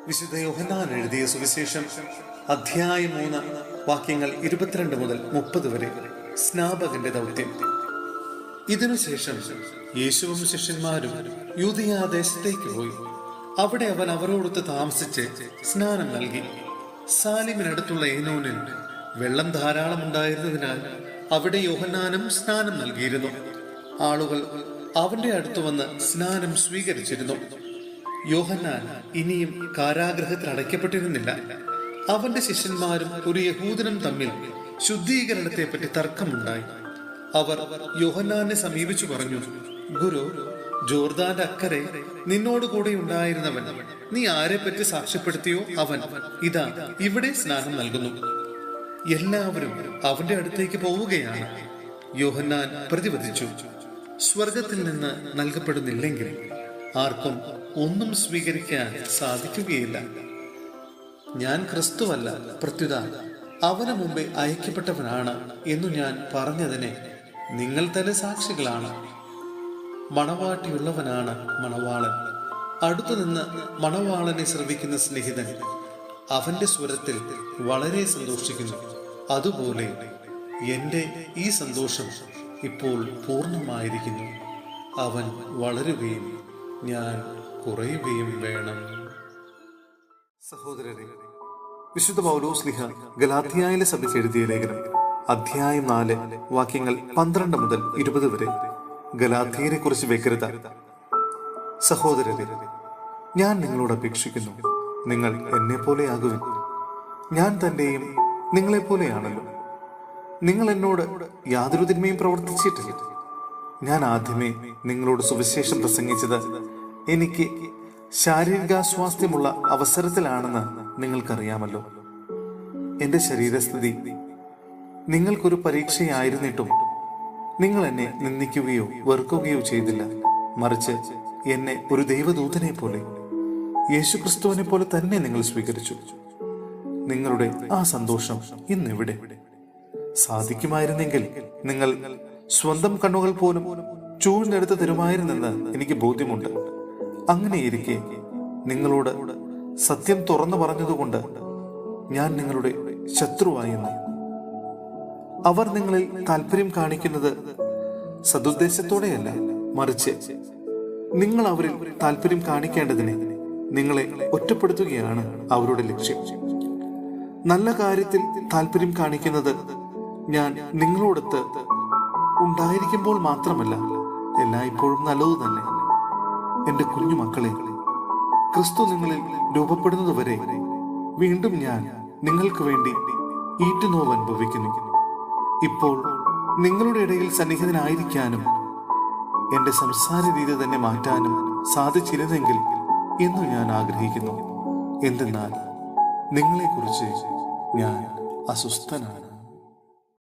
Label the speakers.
Speaker 1: വിശുദ്ധ യോഹന്നാൻ എഴുതിയ സുവിശേഷം അധ്യായം 3 വാക്യങ്ങൾ 22 മുതൽ 30 വരെ. സ്നാപകന്റെ ദൗത്യം. ഇതിനുശേഷം യേശുവും ശിഷ്യന്മാരും യൂദയാ ദേശത്തേക്ക് പോയി. അവിടെ അവൻ അവരോടൊത്ത് താമസിച്ച് സ്നാനം നൽകി. സാലിമിനടുത്തുള്ള ഏനോനിൽ വെള്ളം ധാരാളം ഉണ്ടായിരുന്നതിനാൽ അവിടെ യോഹന്നാനും സ്നാനം നൽകിയിരുന്നു. ആളുകൾ അവന്റെ അടുത്ത് വന്ന് സ്നാനം സ്വീകരിച്ചിരുന്നു. യോഹന്നാൻ ഇനിയും കാരാഗൃഹത്തിൽ അടയ്ക്കപ്പെട്ടിരുന്നില്ല. അവന്റെ ശിഷ്യന്മാരും ഒരു യഹൂദനും തമ്മിൽ ശുദ്ധീകരണത്തെ പറ്റി തർക്കമുണ്ടായി. അവർ യോഹന്നാനെ സമീപിച്ചു പറഞ്ഞു, ഗുരു, ജോർദാന്റെ അക്കരെ നിന്നോട് കൂടെ ഉണ്ടായിരുന്നവൻ, നീ ആരെ പറ്റി സാക്ഷ്യപ്പെടുത്തിയോ അവൻ ഇതാ ഇവിടെ സ്നാനം നൽകുന്നു. എല്ലാവരും അവന്റെ അടുത്തേക്ക് പോവുകയാണ്. യോഹന്നാൻ പ്രതിവദിച്ചു, സ്വർഗത്തിൽ നിന്ന് നൽകപ്പെടുന്നില്ലെങ്കിൽ ആർക്കും ഒന്നും സ്വീകരിക്കാൻ സാധിക്കുകയില്ല. ഞാൻ ക്രിസ്തുവല്ല, പ്രത്യുത അവന് മുമ്പേ അയക്കപ്പെട്ടവനാണ് എന്നു ഞാൻ പറഞ്ഞതിനെ നിങ്ങൾ തന്നെ സാക്ഷികളാണ്. മണവാട്ടിയുള്ളവനാണ് മണവാളൻ. അടുത്തുനിന്ന് മണവാളനെ ശ്രവിക്കുന്ന സ്നേഹിതൻ അവന്റെ സ്വരത്തിൽ വളരെ സന്തോഷിക്കുന്നു. അതുപോലെ എന്റെ ഈ സന്തോഷം ഇപ്പോൾ പൂർണ്ണമായിരിക്കുന്നു. അവൻ വളരുകയും ഞാൻ കുറയുകയും വേണം. സഹോദരരെ, വിശുദ്ധ പൗലോസ്ലീഹ ഗലാത്യയിലെ സഭയ്ക്ക് എഴുതിയ ലേഖനം അധ്യായം 4 വാക്യങ്ങൾ 12 മുതൽ 20 വരെ. ഗലാത്യരെ കുറിച്ച് വ്യഗ്രത. സഹോദരരെ, ഞാൻ നിങ്ങളോട് അപേക്ഷിക്കുന്നു, നിങ്ങൾ എന്നെ പോലെയാകുവിൻ. ഞാൻ തന്നെയും നിങ്ങളെപ്പോലെയാണല്ലോ. നിങ്ങൾ എന്നോട് യാതൊരു തിന്മയും പ്രവർത്തിച്ചിട്ടില്ല. ഞാൻ ആദ്യമേ നിങ്ങളോട് സുവിശേഷം പ്രസംഗിച്ചത് എനിക്ക് ശാരീരികാസ്വാസ്ഥ്യമുള്ള അവസരത്തിലാണെന്ന് നിങ്ങൾക്കറിയാമല്ലോ. എന്റെ ശരീരസ്ഥിതി നിങ്ങൾക്കൊരു പരീക്ഷയായിരുന്നിട്ടും നിങ്ങൾ എന്നെ നിന്ദിക്കുകയോ വെറുക്കുകയോ ചെയ്തില്ല. മറിച്ച് എന്നെ ഒരു ദൈവദൂതനെ പോലെ, യേശുക്രിസ്തുവിനെ പോലെ തന്നെ നിങ്ങൾ സ്വീകരിച്ചു. നിങ്ങളുടെ ആ സന്തോഷം ഇന്നെവിടെ? സാധിക്കുമായിരുന്നെങ്കിൽ നിങ്ങൾ സ്വന്തം കണ്ണുകൾ പോലും ചൂഴ്ന്നെടുത്ത് തരുമായിരുന്നെന്ന് എനിക്ക് ബോധ്യമുണ്ട്. അങ്ങനെയിരിക്കെ നിങ്ങളോട് സത്യം തുറന്നു പറഞ്ഞതുകൊണ്ട് ഞാൻ നിങ്ങളുടെ ശത്രുവായെന്ന്. അവർ നിങ്ങളിൽ താല്പര്യം കാണിക്കുന്നത് സദുദ്ദേശത്തോടെയല്ല, മറിച്ച് നിങ്ങൾ അവരിൽ താല്പര്യം കാണിക്കേണ്ടതിന് നിങ്ങളെ ഒറ്റപ്പെടുത്തുകയാണ് അവരുടെ ലക്ഷ്യം. നല്ല കാര്യത്തിൽ താല്പര്യം കാണിക്കുന്നത് ഞാൻ നിങ്ങളോടൊത്ത് ഉണ്ടായിരിക്കുമ്പോൾ മാത്രമല്ല, എല്ലായ്പ്പോഴും നല്ലതു തന്നെ. എന്റെ കുഞ്ഞു മക്കളെ, ക്രിസ്തു നിങ്ങളിൽ രൂപപ്പെടുന്നതുവരെ വീണ്ടും ഞാൻ നിങ്ങൾക്ക് വേണ്ടി ഈറ്റുനോവ് അനുഭവിക്കുന്നു. ഇപ്പോൾ നിങ്ങളുടെ ഇടയിൽ സന്നിഹിതനായിരിക്കാനും എന്റെ സംസാര രീതി തന്നെ മാറ്റാനും സാധിച്ചിരുന്നെങ്കിൽ എന്നു ഞാൻ ആഗ്രഹിക്കുന്നു. എന്തെന്നാൽ നിങ്ങളെക്കുറിച്ച് ഞാൻ അസ്വസ്ഥനാണ്.